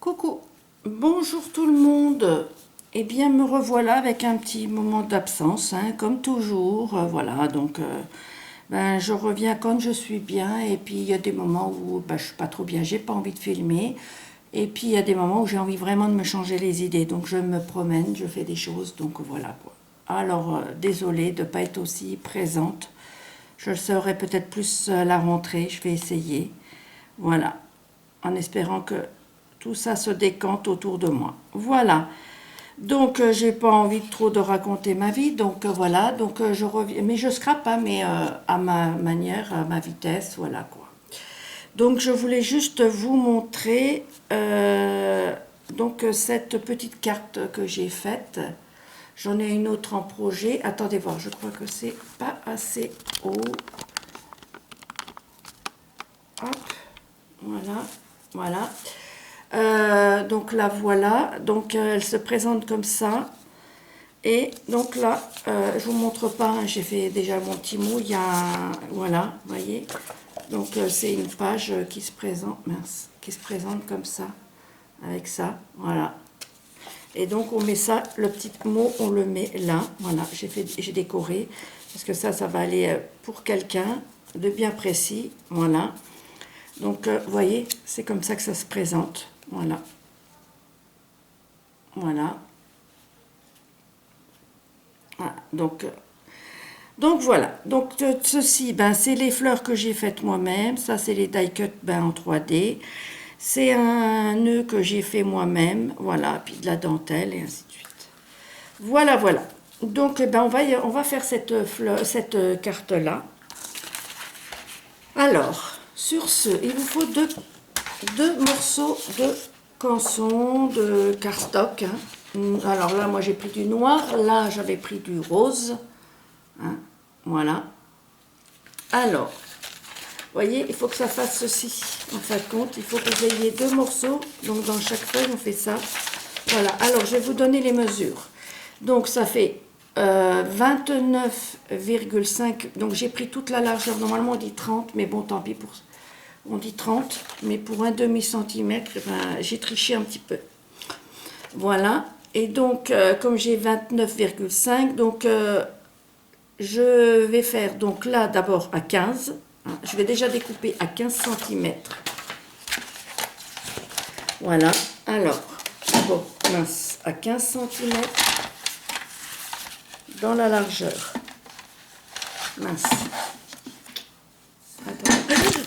Coucou, bonjour tout le monde. Eh bien, me revoilà avec un petit moment d'absence, hein, comme toujours. Voilà, donc ben, je reviens quand je suis bien. Et puis, il y a des moments où ben, je suis pas trop bien, j'ai pas envie de filmer. Et puis, il y a des moments où j'ai envie vraiment de me changer les idées. Donc, je me promène, je fais des choses. Donc, voilà quoi. Alors, désolée de ne pas être aussi présente. Je le serai peut-être plus à la rentrée. Je vais essayer. Voilà, en espérant que tout ça se décante autour de moi. Voilà. Donc, j'ai pas envie de trop de raconter ma vie. Donc, voilà. Donc, je reviens. Mais je scrape, hein, mais à ma manière, à ma vitesse. Voilà, quoi. Donc, je voulais juste vous montrer donc, cette petite carte que j'ai faite. J'en ai une autre en projet. Attendez voir, je crois que c'est pas assez haut. Hop. Voilà. Voilà. Donc là voilà, donc elle se présente comme ça. Et donc là, je vous montre pas, hein, j'ai fait déjà mon petit mot, il y a, voilà, vous voyez. Donc c'est une page qui se présente, mince, qui se présente comme ça, avec ça, voilà. Et donc on met ça, le petit mot, on le met là, voilà, j'ai décoré, parce que ça va aller pour quelqu'un de bien précis, voilà. Donc vous voyez, c'est comme ça que ça se présente, voilà. Voilà. Voilà. Donc voilà. Donc ceci, ben, c'est les fleurs que j'ai faites moi-même. Ça, c'est les die cut ben, en 3D. C'est un nœud que j'ai fait moi-même. Voilà. Puis de la dentelle et ainsi de suite. Voilà, voilà. Donc ben, on va faire cette carte-là. Alors, sur ce, il vous faut deux morceaux de canson, de cardstock. Hein. Alors là, moi j'ai pris du noir, là j'avais pris du rose. Hein. Voilà. Alors, vous voyez, il faut que ça fasse ceci. En fin de compte, il faut que vous ayez deux morceaux. Donc dans chaque feuille, on fait ça. Voilà. Alors, je vais vous donner les mesures. Donc ça fait 29,5. Donc j'ai pris toute la largeur. Normalement, on dit 30, mais bon, tant pis pour ça. On dit 30, mais pour un demi-centimètre, ben, j'ai triché un petit peu. Voilà. Et donc, comme j'ai 29,5, donc je vais faire donc là d'abord à 15. Hein, je vais déjà découper à 15 centimètres. Voilà. Alors, bon, mince, à 15 centimètres dans la largeur. Mince. Attends.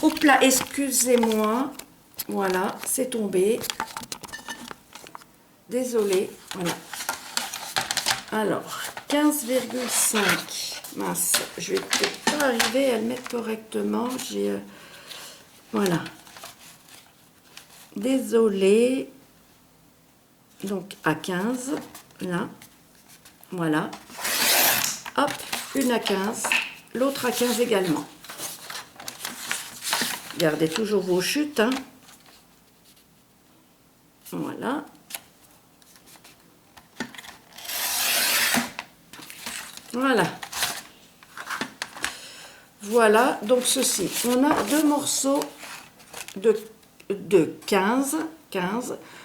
Oups là, excusez-moi. Voilà, c'est tombé. Désolée. Voilà. Alors, 15,5. Mince, je vais peut-être pas arriver à le mettre correctement. J'ai voilà. Désolée. Donc, à 15. Là. Voilà. Hop, une à 15. L'autre à 15 également. Gardez toujours vos chutes. Hein. Voilà. Voilà. Voilà, donc ceci. On a deux morceaux de 15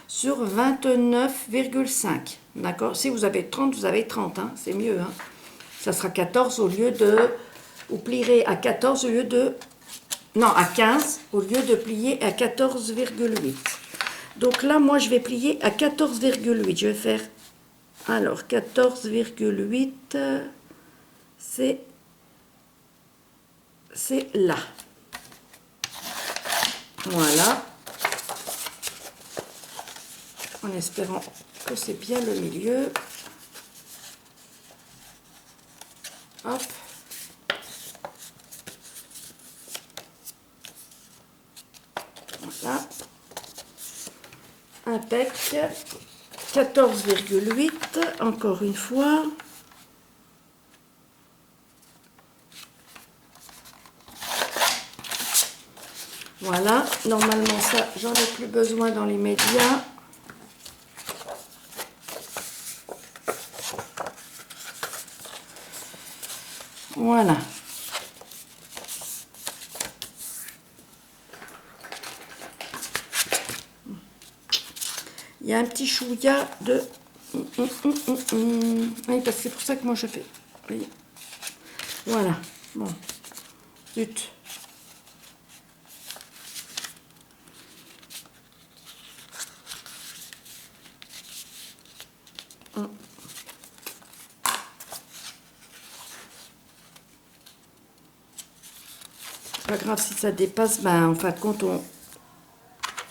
sur 29,5. D'accord? Si vous avez 30, vous avez 30. Hein, c'est mieux. Hein. Ça sera 14 au lieu de... Vous plierez à 14 au lieu de... Non, à 15 au lieu de plier à 14,8. Donc là, moi, je vais plier à 14,8. Je vais faire... Alors, 14,8, c'est là. Voilà. En espérant que c'est bien le milieu. Hop. Voilà. Impec. 14,8, encore une fois. Voilà, normalement ça, j'en ai plus besoin dans les médias. Voilà. Il y a un petit chouïa de... Oui, parce que c'est pour ça que moi je fais. Oui. Voilà. Bon. Zut. C'est pas grave si ça dépasse, ben en fin de compte on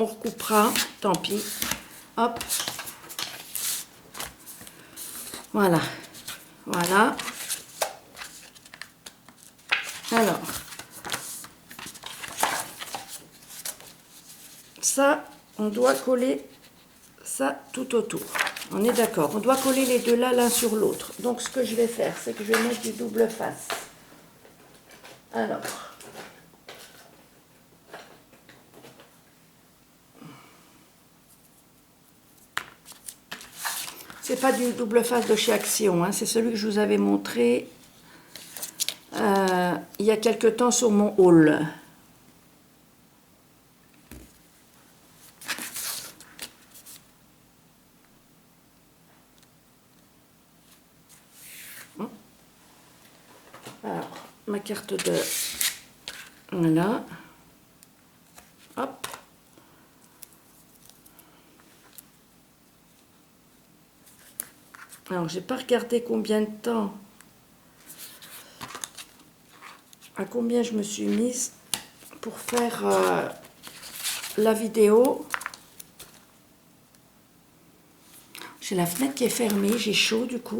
recoupera, tant pis. Hop. Voilà. Voilà. Alors. Ça, on doit coller ça tout autour. On est d'accord. On doit coller les deux là l'un sur l'autre. Donc ce que je vais faire, c'est que je vais mettre du double face. Alors. C'est pas du double face de chez Action, hein, c'est celui que je vous avais montré il y a quelque temps sur mon haul. Alors, ma carte de... Voilà. Hop. Alors, j'ai pas regardé combien de temps, à combien je me suis mise pour faire la vidéo. J'ai la fenêtre qui est fermée, j'ai chaud du coup.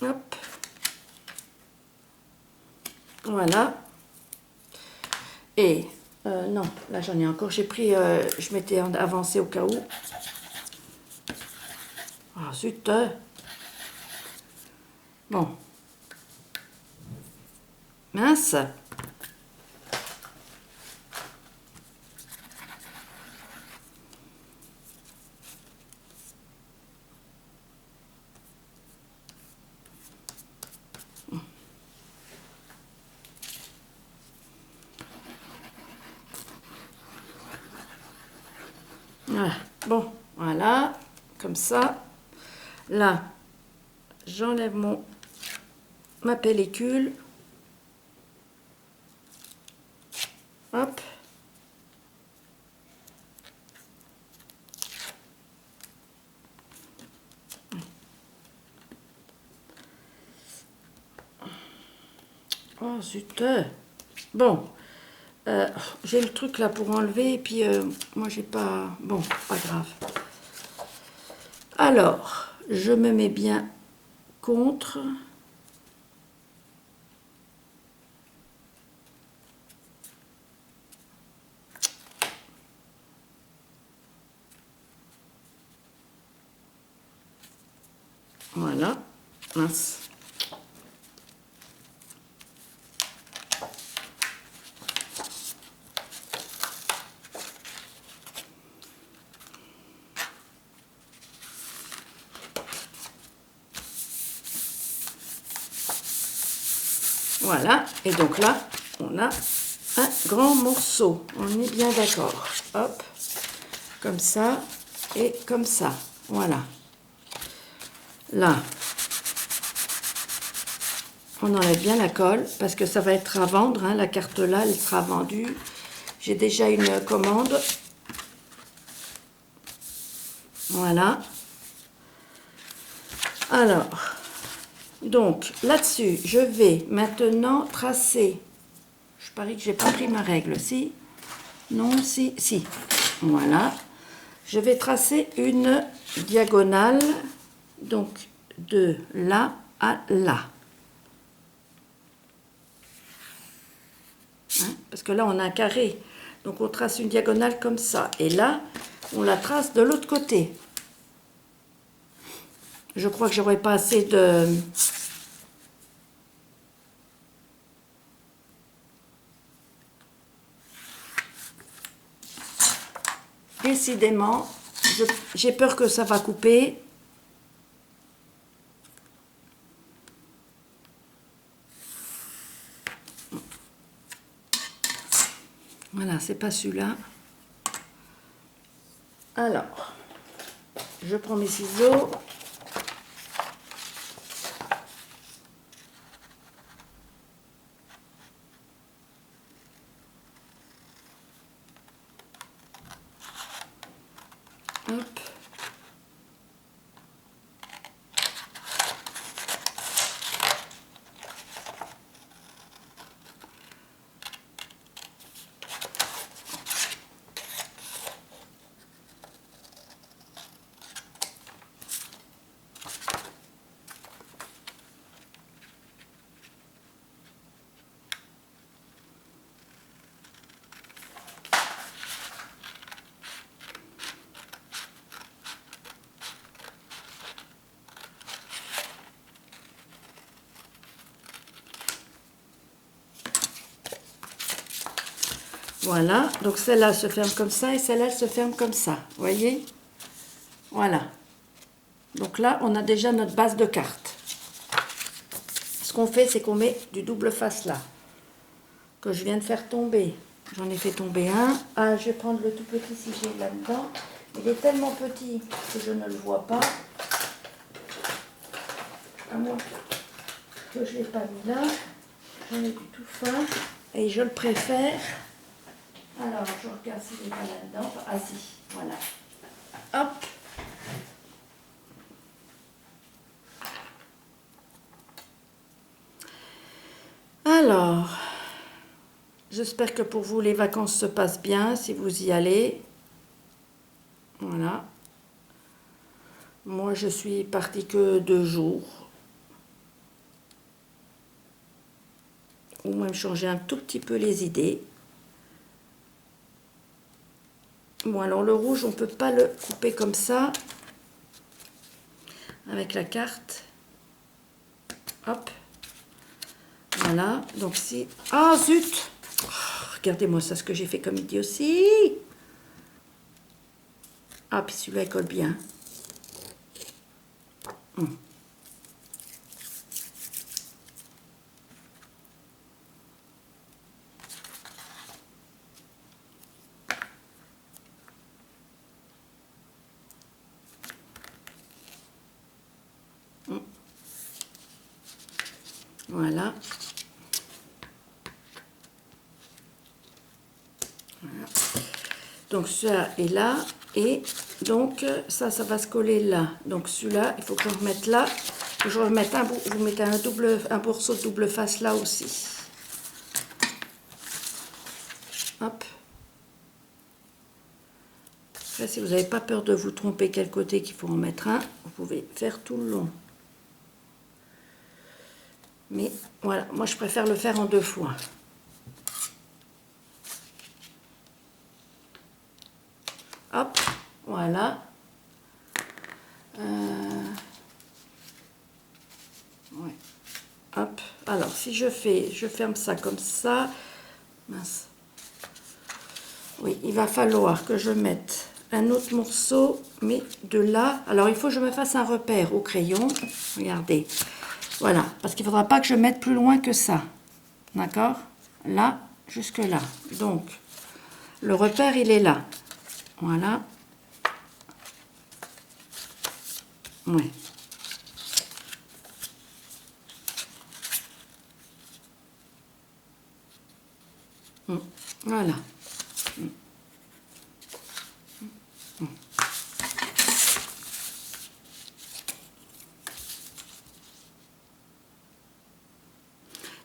Hop. Voilà. Et, non, là j'en ai encore. J'ai pris, je m'étais avancé au cas où. Ah, zut. Bon. Mince. Voilà. Bon, voilà, comme ça. Là, j'enlève ma pellicule. Hop. Oh, zut. Bon, j'ai le truc là pour enlever, et puis moi j'ai pas... Bon, pas grave. Alors, je me mets bien contre. Voilà. Mince. Voilà, et donc là, on a un grand morceau. On est bien d'accord. Hop, comme ça et comme ça. Voilà. Là, on enlève bien la colle parce que ça va être à vendre. Hein, la carte là, elle sera vendue. J'ai déjà une commande. Voilà. Alors, donc là-dessus, je vais maintenant tracer. Je parie que j'ai pas pris ma règle. Si? Non, si, si. Voilà. Je vais tracer une diagonale, donc de là à là. Hein, parce que là, on a un carré. Donc, on trace une diagonale comme ça. Et là, on la trace de l'autre côté. Je crois que j'aurais pas assez de... Décidément, j'ai peur que ça va couper. c'est pas celui-là. Alors, je prends mes ciseaux. Hop. Voilà, donc celle-là se ferme comme ça et celle-là se ferme comme ça, vous voyez? Voilà. Donc là, on a déjà notre base de carte. Ce qu'on fait, c'est qu'on met du double face là, que je viens de faire tomber. J'en ai fait tomber un. Ah, je vais prendre le tout petit si j'ai là-dedans. Il est tellement petit que je ne le vois pas. À moins que je ne l'ai pas mis là. J'en ai du tout fin. Et je le préfère. Alors, je regarde s'il est pas là-dedans. Ah si, voilà. Hop. Alors, j'espère que pour vous, les vacances se passent bien, si vous y allez. Voilà. Moi, je suis partie que 2 jours. Ou même changer un tout petit peu les idées. Bon, alors le rouge, on ne peut pas le couper comme ça. Avec la carte. Hop. Voilà. Donc si... Ah, zut! Oh, regardez-moi ça, ce que j'ai fait comme idiotie. Ah, puis celui-là, il colle bien. Voilà. Voilà. Donc ça est là. Et donc ça va se coller là. Donc celui-là, il faut que je remette là. Que je remette un bout. Vous mettez un morceau de double face là aussi. Hop. Après, si vous n'avez pas peur de vous tromper quel côté qu'il faut en mettre un, vous pouvez faire tout le long. Mais voilà, moi je préfère le faire en 2 fois. Hop, voilà. Ouais. Hop. Alors, si je ferme ça comme ça. Mince. Oui, il va falloir que je mette un autre morceau, mais de là. Alors, il faut que je me fasse un repère au crayon. Regardez. Voilà, parce qu'il ne faudra pas que je mette plus loin que ça. D'accord? Là, jusque là. Donc, le repère, il est là. Voilà. Ouais. Voilà.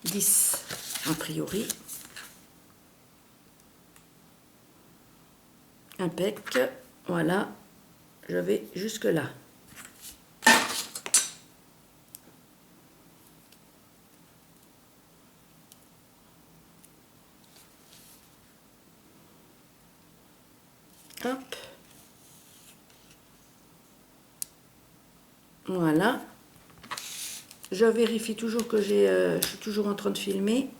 10 a priori. Impec. Voilà. Je vais jusque là. Hop. Voilà. Je vérifie toujours que je suis toujours en train de filmer.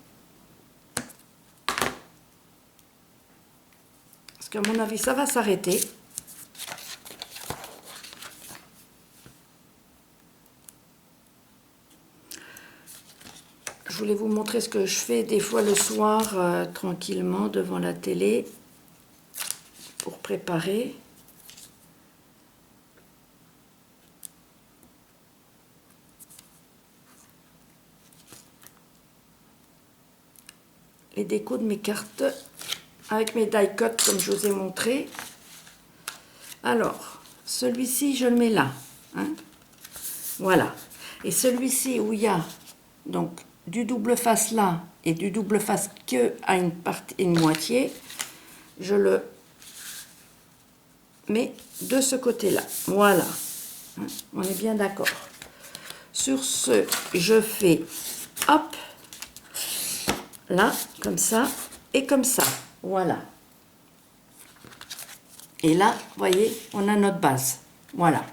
Parce qu'à mon avis, ça va s'arrêter. Je voulais vous montrer ce que je fais des fois le soir, tranquillement, devant la télé, pour préparer. Les décos de mes cartes avec mes die cut comme je vous ai montré. Alors, celui-ci, je le mets là. Hein. Voilà. Et celui-ci où il y a donc du double face là et du double face que à une moitié, je le mets de ce côté-là. Voilà. Hein, on est bien d'accord. Sur ce, je fais hop, là, comme ça, et comme ça. Voilà. Et là, vous voyez, on a notre base. Voilà.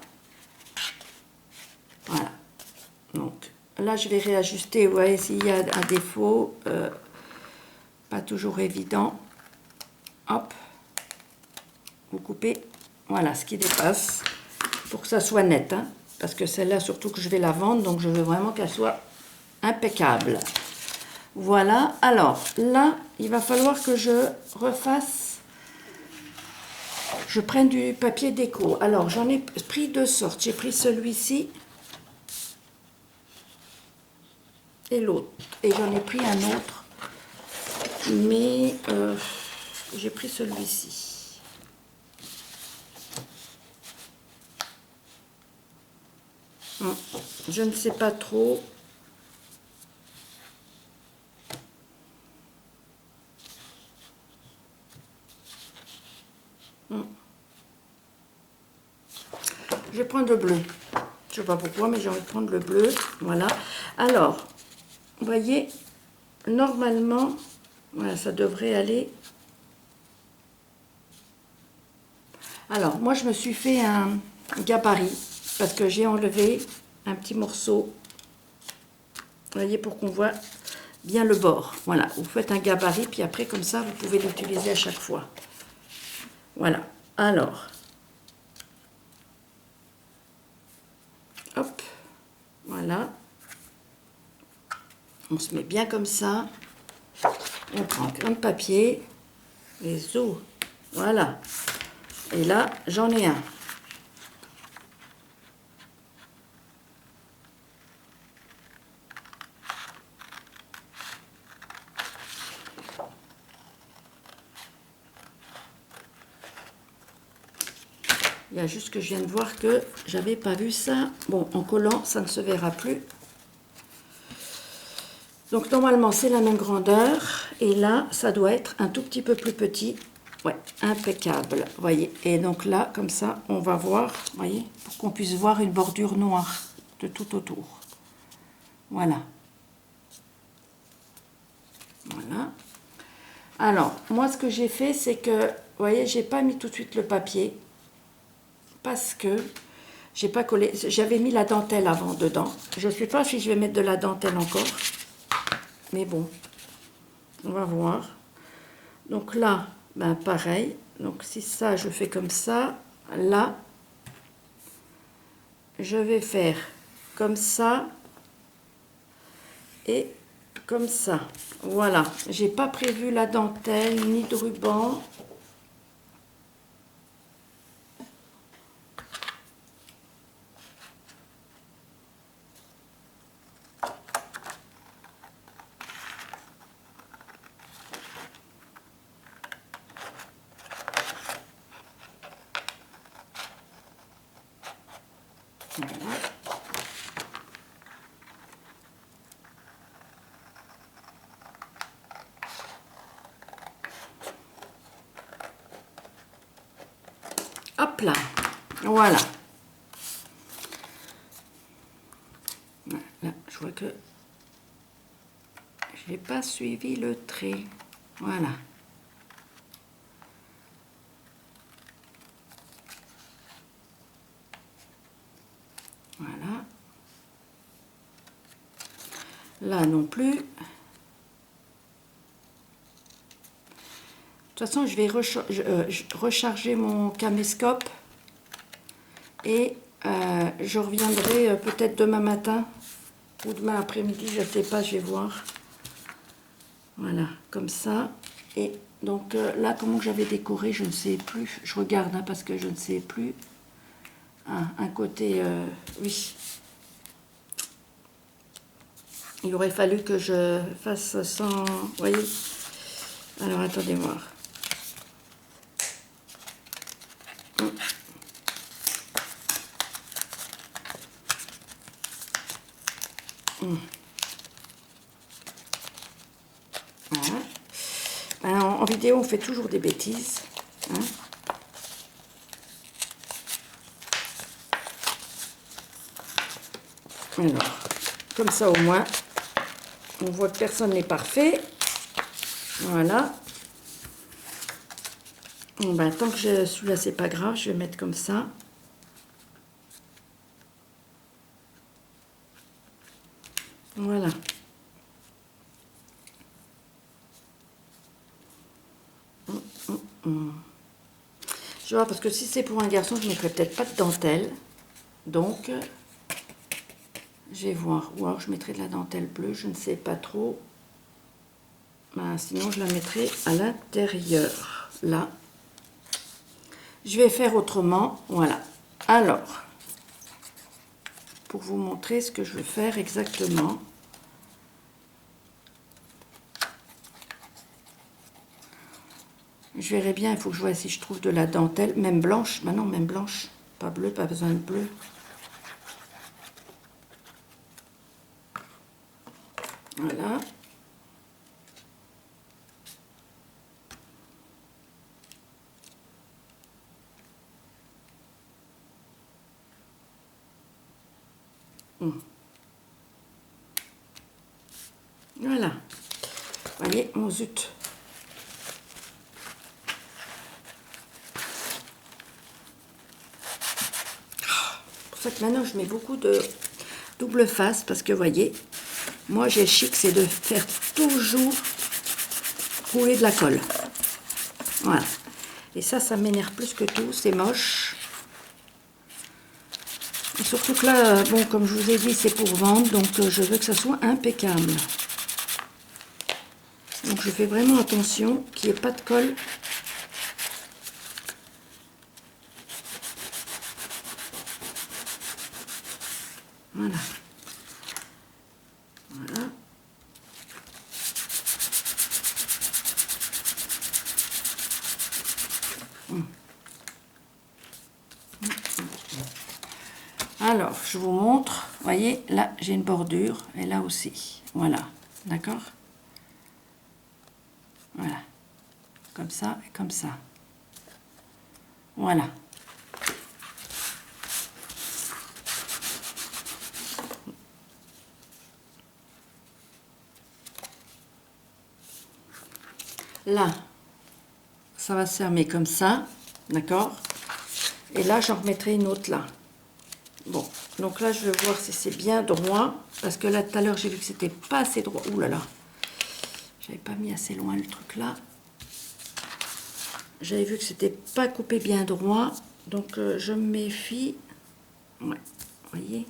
Voilà. Donc, là, je vais réajuster. Vous voyez, s'il y a un défaut, pas toujours évident. Hop. Vous coupez. Voilà, ce qui dépasse. Pour que ça soit net. Hein, parce que celle-là, surtout que je vais la vendre. Donc, je veux vraiment qu'elle soit impeccable. Voilà. Alors, là, il va falloir que je refasse. Je prends du papier déco. Alors, j'en ai pris deux sortes. J'ai pris celui-ci et l'autre. Et j'en ai pris un autre. Mais j'ai pris celui-ci. Je ne sais pas trop. Je vais prendre le bleu. Je ne sais pas pourquoi, mais j'ai envie de prendre le bleu. Voilà. Alors, vous voyez, normalement, voilà, ça devrait aller. Alors, moi, je me suis fait un gabarit parce que j'ai enlevé un petit morceau. Vous voyez, pour qu'on voit bien le bord. Voilà, vous faites un gabarit, puis après, comme ça, vous pouvez l'utiliser à chaque fois. Voilà. Alors, hop, voilà. On se met bien comme ça. On prend un grain de papier, les os, voilà. Et là, j'en ai un. Il y a juste que je viens de voir que j'avais pas vu ça. Bon, en collant, ça ne se verra plus. Donc normalement, c'est la même grandeur. Et là, ça doit être un tout petit peu plus petit. Ouais, impeccable. Voyez. Et donc là, comme ça, on va voir, voyez, pour qu'on puisse voir une bordure noire de tout autour. Voilà. Voilà. Alors, moi, ce que j'ai fait, c'est que, vous voyez, j'ai pas mis tout de suite le papier. Parce que j'ai pas collé. J'avais mis la dentelle avant dedans. Je ne sais pas si je vais mettre de la dentelle encore. Mais bon, on va voir. Donc là, ben pareil. Donc si ça, je fais comme ça. Là, je vais faire comme ça. Et comme ça. Voilà. J'ai pas prévu la dentelle ni de ruban. Voilà. Hop là, voilà. Là, je vois que je n'ai pas suivi le trait. Voilà. Voilà. Là non plus. De toute façon, je vais recharger mon caméscope et je reviendrai peut-être demain matin ou demain après-midi, je ne sais pas, je vais voir. Voilà, comme ça. Et donc là, comment j'avais décoré, je ne sais plus. Je regarde hein, parce que je ne sais plus. Ah, un côté, oui. Il aurait fallu que je fasse sans... Vous voyez? Alors, attendez voir. Voilà. Ben, en vidéo, on fait toujours des bêtises. Hein. Alors, comme ça au moins, on voit que personne n'est parfait. Voilà. Bon, ben, tant que je suis là, c'est pas grave, je vais mettre comme ça. Voilà. Je vois, parce que si c'est pour un garçon, je ne mettrai peut-être pas de dentelle. Donc, je vais voir. Ou alors je mettrai de la dentelle bleue, je ne sais pas trop. Ben, sinon, je la mettrai à l'intérieur. Là. Je vais faire autrement. Voilà. Alors, pour vous montrer ce que je veux faire exactement. Je verrai bien, il faut que je vois si je trouve de la dentelle, même blanche. Ben non, même blanche. Pas bleu, pas besoin de bleu. Voilà. Voilà. Vous voyez, mon zut. C'est pour ça que maintenant, je mets beaucoup de double face, parce que, vous voyez, moi, j'ai le chic, c'est de faire toujours rouler de la colle. Voilà. Et ça m'énerve plus que tout, c'est moche. Et surtout que là, bon, comme je vous ai dit, c'est pour vendre, donc je veux que ça soit impeccable. Donc je fais vraiment attention qu'il n'y ait pas de colle. Voilà. Voilà. Alors, je vous montre. Vous voyez, là, j'ai une bordure. Et là aussi. Voilà. D'accord? Voilà. Comme ça et comme ça. Voilà. Là, ça va se fermer comme ça. D'accord? Et là, j'en remettrai une autre là. Bon. Donc là, je vais voir si c'est bien droit. Parce que là, tout à l'heure, j'ai vu que c'était pas assez droit. Ouh là là. J'avais pas mis assez loin le truc là. J'avais vu que c'était pas coupé bien droit. Donc, je me méfie. Ouais. Vous voyez?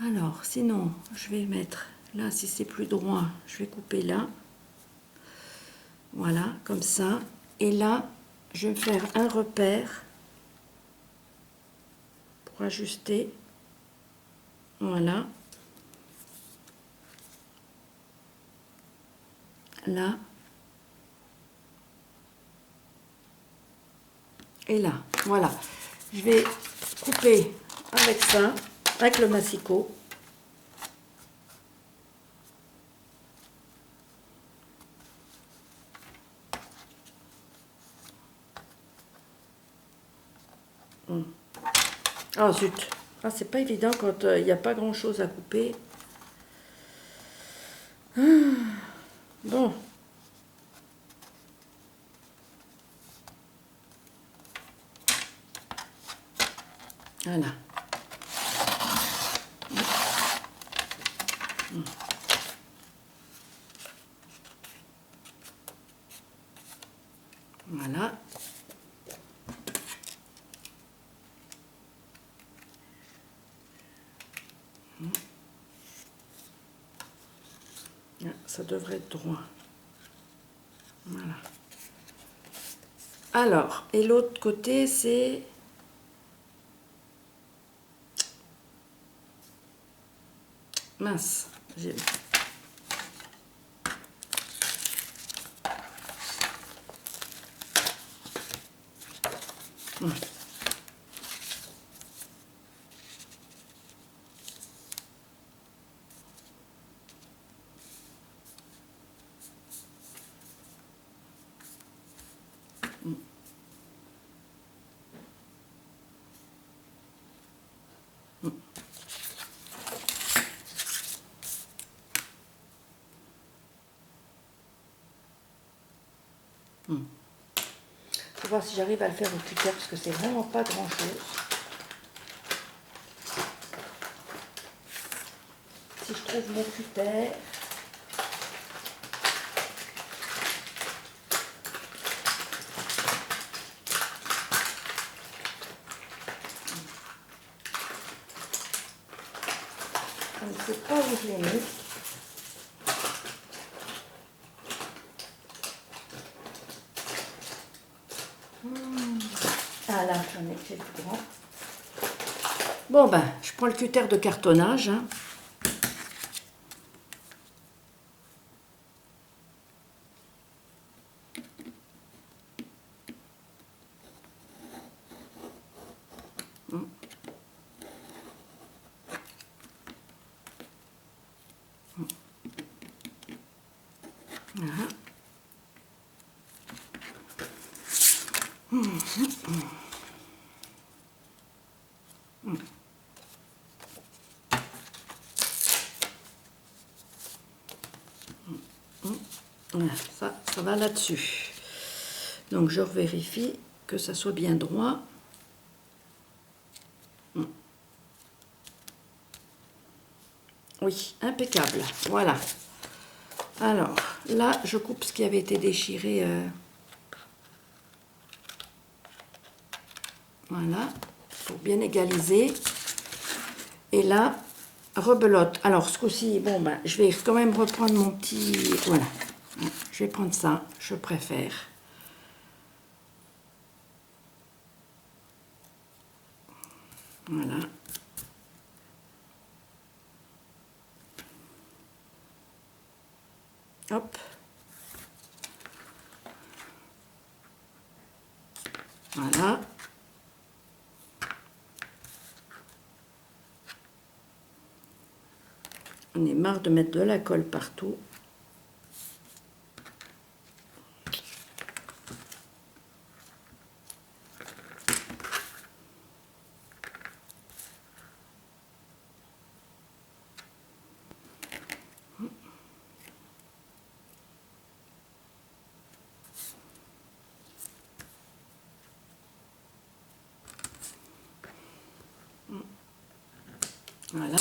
Alors, sinon, je vais mettre là, si c'est plus droit, je vais couper là. Voilà, comme ça. Et là, je vais faire un repère pour ajuster. Voilà. Là. Et là. Voilà. Je vais couper avec ça, avec le massicot. Ah zut. Ah, c'est pas évident quand il n'y a pas grand chose à couper. Ah, bon. Voilà. Voilà. Ça devrait être droit. Voilà. Alors, et l'autre côté, c'est... Mince, j'ai... Je vais voir si j'arrive à le faire au cutter parce que c'est vraiment pas grand chose. Si je trouve mon cutter. Je ne sais pas où je l'ai mis. Ah là, j'en ai fait plus grand. Bon ben, je prends le cutter de cartonnage. Hein. Voilà. Voilà, ça va là-dessus. Donc je vérifie que ça soit bien droit. Oui, impeccable. Voilà. Alors, là, je coupe ce qui avait été déchiré. Voilà, pour bien égaliser. Et là, rebelote. Alors, ce coup-ci, bon, ben, je vais quand même reprendre mon petit... Voilà. Je vais prendre ça, je préfère. Voilà. Hop. Voilà. On est marre de mettre de la colle partout. Voilà.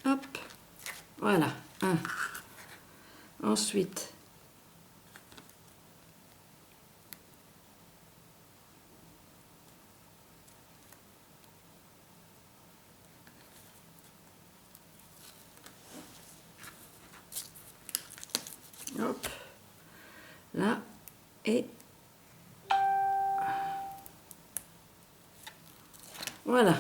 Hop. Voilà. Un. Ensuite. Hop. Là. Et voilà.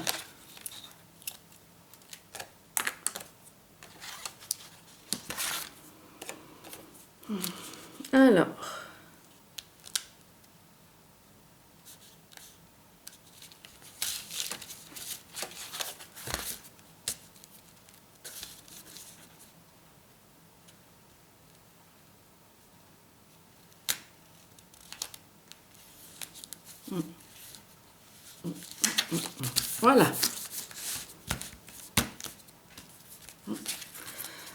Alors. Voilà.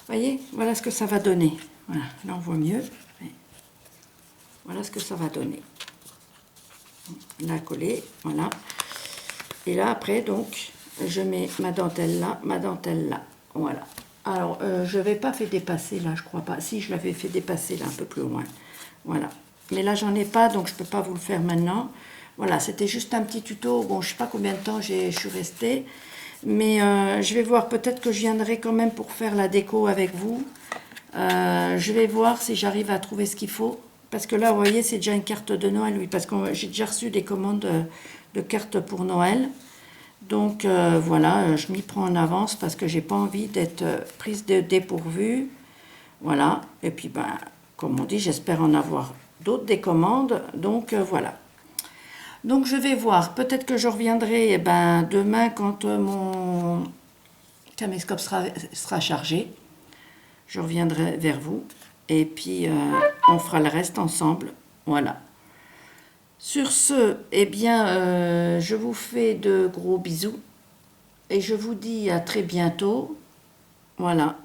Voyez, voilà ce que ça va donner. Voilà, là on voit mieux. Voilà ce que ça va donner. Là collé, voilà. Et là après donc, je mets ma dentelle là, voilà. Alors je vais pas fait dépasser là, je crois pas. Si je l'avais fait dépasser là un peu plus loin. Voilà. Mais là, j'en ai pas, donc je peux pas vous le faire maintenant. Voilà, c'était juste un petit tuto. Bon, je sais pas combien de temps je suis restée. Mais je vais voir, peut-être que je viendrai quand même pour faire la déco avec vous. Je vais voir si j'arrive à trouver ce qu'il faut. Parce que là, vous voyez, c'est déjà une carte de Noël, oui. Parce que j'ai déjà reçu des commandes de cartes pour Noël. Donc voilà, je m'y prends en avance parce que j'ai pas envie d'être prise de dépourvu. Voilà. Et puis, ben, comme on dit, j'espère en avoir d'autres des commandes. Donc voilà. Donc je vais voir. Peut-être que je reviendrai ben, demain quand mon caméscope sera chargé. Je reviendrai vers vous. Et puis on fera le reste ensemble. Voilà. Sur ce, eh bien, je vous fais de gros bisous. Et je vous dis à très bientôt. Voilà.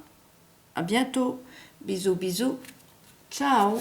À bientôt. Bisous, bisous. Ciao.